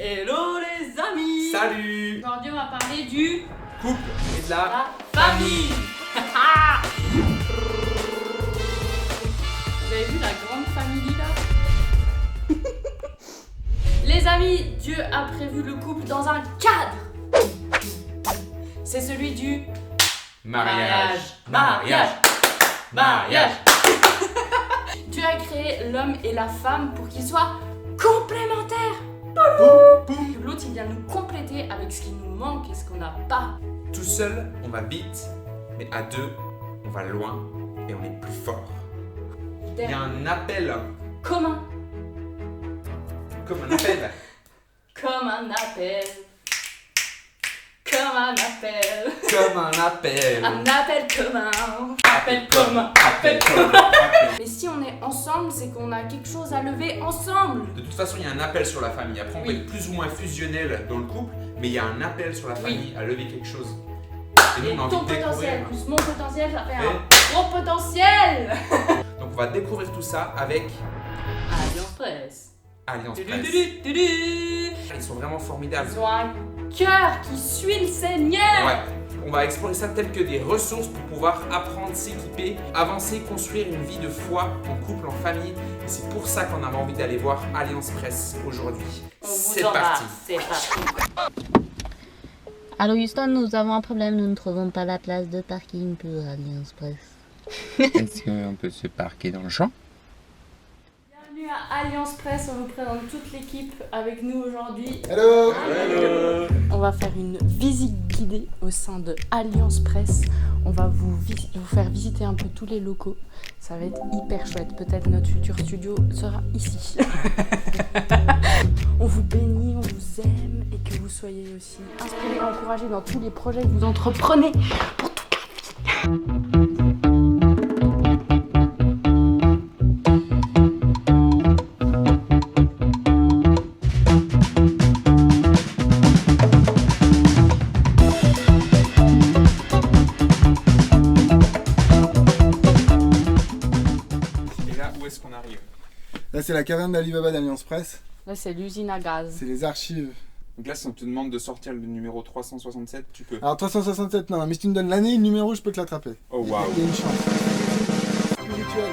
Hello les amis. Salut. Aujourd'hui on va parler du couple et de la famille. Vous avez vu la grande famille là? Les amis, Dieu a prévu le couple dans un cadre. C'est celui du mariage. Dieu a créé l'homme et la femme pour qu'ils soient complémentaires. L'autre il vient nous compléter avec ce qui nous manque et ce qu'on n'a pas. Tout seul, on va vite, mais à deux, on va loin et on est plus fort. Il y a un appel. Commun. Comme un appel. Comme un appel. Comme un appel. Comme un appel. Un appel commun. Appel commun. Appel commun. Mais si on est ensemble, c'est qu'on a quelque chose à lever ensemble. De toute façon, il y a un appel sur la famille. Après, on peut être plus ou moins fusionnel dans le couple, mais il y a un appel sur la famille à lever quelque chose. Et nous, on a envie ton de découvrir. potentiel plus mon potentiel, ça fait un gros potentiel. Donc, on va découvrir tout ça avec Alliance Presse. Alliance Presse. Ils sont vraiment formidables. Ils ont un cœur qui suit le Seigneur. Ouais. On va explorer ça tel que des ressources pour pouvoir apprendre, s'équiper, avancer, construire une vie de foi en couple, en famille. Et c'est pour ça qu'on avait envie d'aller voir Alliance Presse aujourd'hui. C'est parti. C'est parti. Allô Houston, nous avons un problème, nous ne trouvons pas la place de parking pour Alliance Presse. Est-ce qu'on peut se parquer dans le champ? Bienvenue à Alliance Presse, on vous présente toute l'équipe avec nous aujourd'hui. Hello. On va faire une visite guidée au sein de Alliance Presse. On va vous faire visiter un peu tous les locaux. Ça va être hyper chouette. Peut-être notre futur studio sera ici. On vous bénit, on vous aime et que vous soyez aussi inspirés et encouragés dans tous les projets que vous entreprenez pour toute la vie. Et là, où est-ce qu'on arrive? Là, c'est la caverne d'Alibaba d'Alliance Presse. Là, c'est l'usine à gaz. C'est les archives. Donc là, si on te demande de sortir le numéro 367, tu peux. Alors 367, non, mais si tu me donnes l'année et le numéro, je peux te l'attraper. Oh waouh. Il y a une chance. Spirituel.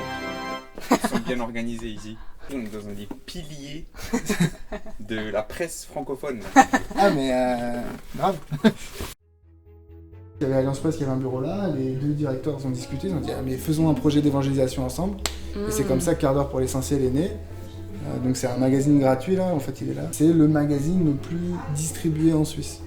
Ils sont bien organisés ici. On est dans un des piliers de la presse francophone. Ah, mais grave. Il y avait Alliance Presse qui avait un bureau là, les deux directeurs ont discuté, ils ont dit ah, mais faisons un projet d'évangélisation ensemble. Et c'est comme ça que Quart d'heure pour l'essentiel est né. Donc c'est un magazine gratuit là, en fait il est là. C'est le magazine le plus distribué en Suisse.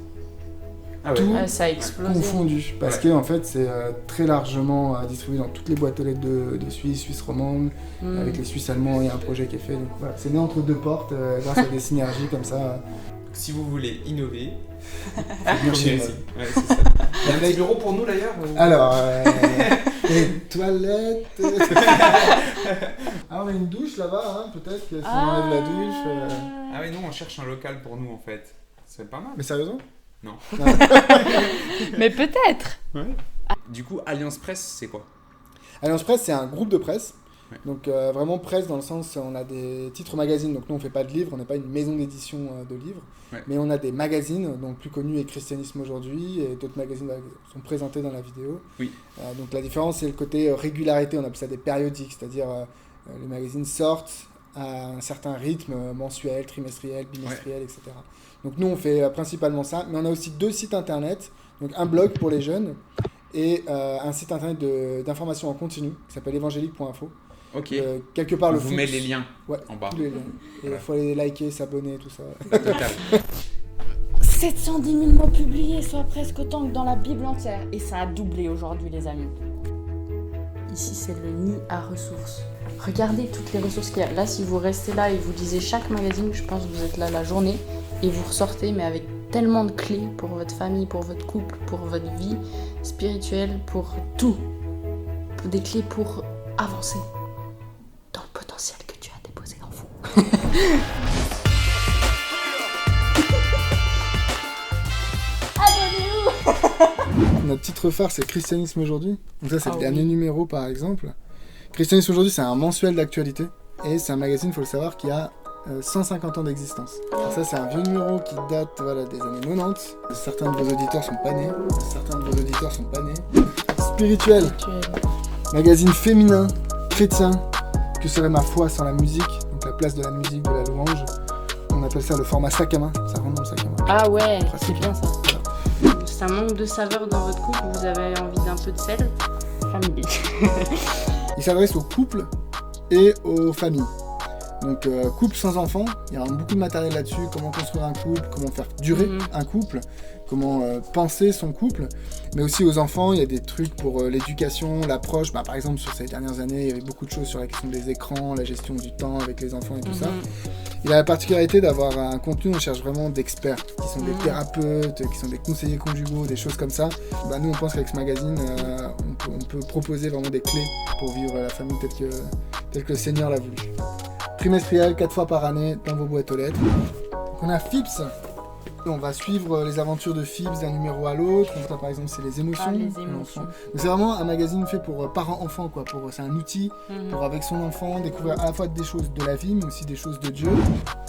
Ah ouais. Tout Ça a explosé. confondu, parce que en fait c'est très largement distribué dans toutes les boîtes aux lettres de Suisse, Suisse romande, avec les Suisses allemands, il y a un projet qui est fait. Donc voilà, c'est né entre deux portes grâce à des synergies comme ça. Si vous voulez innover, Venir chez venez nous. ici. Ouais, c'est ça. Il y a un petit bureau pour nous d'ailleurs ou... Alors, les toilettes. Ah, on a une douche là-bas, hein, peut-être que si on enlève la douche. Ah oui, nous on cherche un local pour nous en fait. C'est pas mal. Mais sérieusement? Non. Mais peut-être. Du coup, Alliance Presse, c'est quoi? Alliance Presse, c'est un groupe de presse. Ouais. Donc vraiment presse dans le sens, on a des titres magazines, donc nous on fait pas de livres, on n'est pas une maison d'édition de livres, Ouais. mais on a des magazines, donc plus connus est Christianisme aujourd'hui, et d'autres magazines sont présentés dans la vidéo. Oui. Donc la différence c'est le côté régularité, on appelle ça des périodiques, c'est-à-dire les magazines sortent à un certain rythme mensuel, trimestriel, bimestriel, etc. Donc nous on fait principalement ça, mais on a aussi deux sites internet, donc un blog pour les jeunes et un site internet d'information en continu qui s'appelle évangélique.info. Ok. Quelque part On le vous foot. met les liens Ouais, en bas. tous les liens. Et il faut aller liker, s'abonner, tout ça. La totale. 710 000 mots publiés, soit presque autant que dans la Bible entière. Et ça a doublé aujourd'hui, les amis. Ici, c'est le nid à ressources. Regardez toutes les ressources qu'il y a. Là, si vous restez là et vous lisez chaque magazine, je pense que vous êtes là la journée et vous ressortez, mais avec tellement de clés pour votre famille, pour votre couple, pour votre vie spirituelle, pour tout. Des clés pour avancer dans le potentiel que Dieu a déposé en vous. Abonnez-vous. Notre titre phare, c'est Christianisme aujourd'hui. Donc ça, c'est Ah le oui. dernier numéro, par exemple. Christianisme aujourd'hui, c'est un mensuel d'actualité. Et c'est un magazine, il faut le savoir, qui a 150 ans d'existence. Alors ça, c'est un vieux numéro qui date des années 90. Certains de vos auditeurs sont pas nés. Spirituel, magazine féminin, chrétien. Que serait ma foi sans la musique? Donc la place de la musique, de la louange. On appelle ça le format sac à main. Ça rentre dans le sac à main. Ah ouais, c'est bien ça. Ça manque de saveur dans votre couple, vous avez envie d'un peu de sel? Famille. Il s'adresse aux couples et aux familles. Donc couple sans enfants, il y a beaucoup de matériel là-dessus, comment construire un couple, comment faire durer un couple, comment penser son couple, mais aussi aux enfants, il y a des trucs pour l'éducation, l'approche, par exemple sur ces dernières années, il y avait beaucoup de choses sur la question des écrans, la gestion du temps avec les enfants et tout ça. Il a la particularité d'avoir un contenu, on cherche vraiment d'experts, qui sont des thérapeutes, qui sont des conseillers conjugaux, des choses comme ça. Nous on pense qu'avec ce magazine, on peut proposer vraiment des clés pour vivre la famille telle que le Seigneur l'a voulu. Trimestriel, 4 fois par année, dans vos boîtes aux lettres. Donc on a Phips. On va suivre les aventures de Phips d'un numéro à l'autre. Ça, par exemple, c'est les émotions. Les émotions. Donc, c'est vraiment un magazine fait pour parents-enfants, quoi. C'est un outil pour, avec son enfant, découvrir à la fois des choses de la vie, mais aussi des choses de Dieu.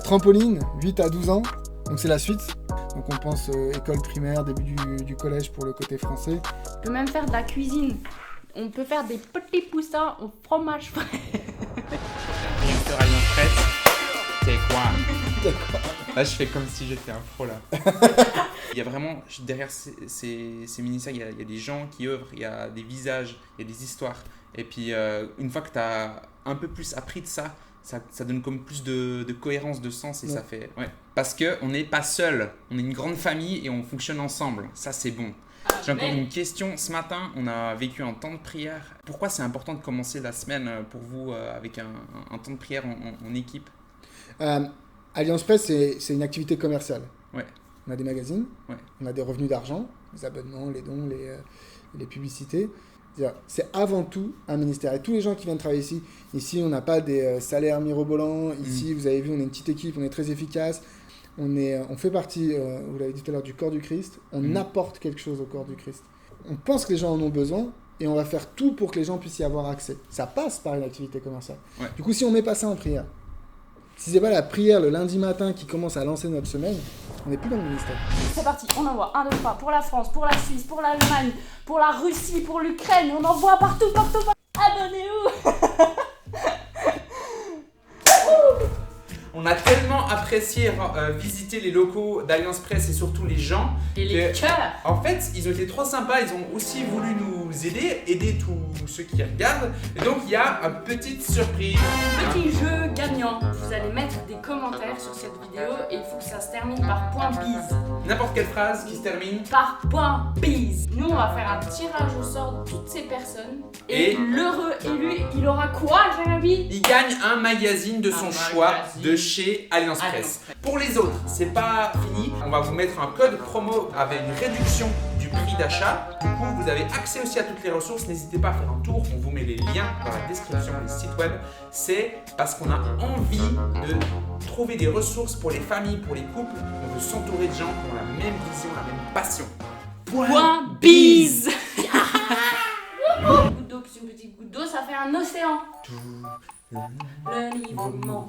Trampoline, 8 à 12 ans. Donc c'est la suite. Donc on pense école primaire, début du collège pour le côté français. On peut même faire de la cuisine. On peut faire des petits poussins au fromage frais. Directeur Alliance Presse, c'est quoi? Là, je fais comme si j'étais un pro là. Il y a vraiment, derrière ces ministères, il y a des gens qui œuvrent, il y a des visages, il y a des histoires. Et puis, une fois que tu as un peu plus appris de ça donne comme plus de cohérence, de sens et ça fait... Ouais. Parce qu'on n'est pas seul, on est une grande famille et on fonctionne ensemble. Ça, c'est bon. J'ai encore une question. Ce matin, on a vécu un temps de prière. Pourquoi c'est important de commencer la semaine pour vous avec un temps de prière en équipe? Alliance Presse, c'est une activité commerciale. Ouais. On a des magazines, ouais. On a des revenus d'argent, les abonnements, les dons, les publicités. C'est avant tout un ministère. Et tous les gens qui viennent travailler ici, on n'a pas des salaires mirobolants. Ici, vous avez vu, on est une petite équipe, on est très efficace. On fait partie, vous l'avez dit tout à l'heure, du corps du Christ. On apporte quelque chose au corps du Christ. On pense que les gens en ont besoin et on va faire tout pour que les gens puissent y avoir accès. Ça passe par une activité commerciale. Ouais. Du coup, si on ne met pas ça en prière, si c'est pas la prière le lundi matin qui commence à lancer notre semaine, on n'est plus dans le ministère. C'est parti, on envoie 1, 2, 3 pour la France, pour la Suisse, pour l'Allemagne, pour la Russie, pour l'Ukraine. On envoie partout. Abonnez-vous. On a tellement apprécié visiter les locaux d'Alliance Presse et surtout les gens. Et les cœurs. En fait, ils ont été trop sympas, ils ont aussi voulu nous aider tous ceux qui regardent. Et donc, il y a une petite surprise. Petit jeu gagnant. Vous allez mettre des commentaires sur cette vidéo et il faut que ça se termine par point bise. N'importe quelle phrase qui se termine par point bise. Nous, on va faire un tirage au sort de toutes ces personnes. Et l'heureux élu, il aura quoi, Jérémy? Il gagne un magazine de son choix de chez Alliance Presse. Pour les autres, c'est pas fini. On va vous mettre un code promo avec une réduction du prix d'achat. Du coup, vous avez accès aussi à toutes les ressources. N'hésitez pas à faire un tour. On vous met les liens dans la description des sites web. C'est parce qu'on a envie de trouver des ressources pour les familles, pour les couples. On veut s'entourer de gens qui ont la même vision, la même passion. Point bise. Une goutte d'eau plus une petite goutte d'eau, ça fait un océan. Le niveau monte.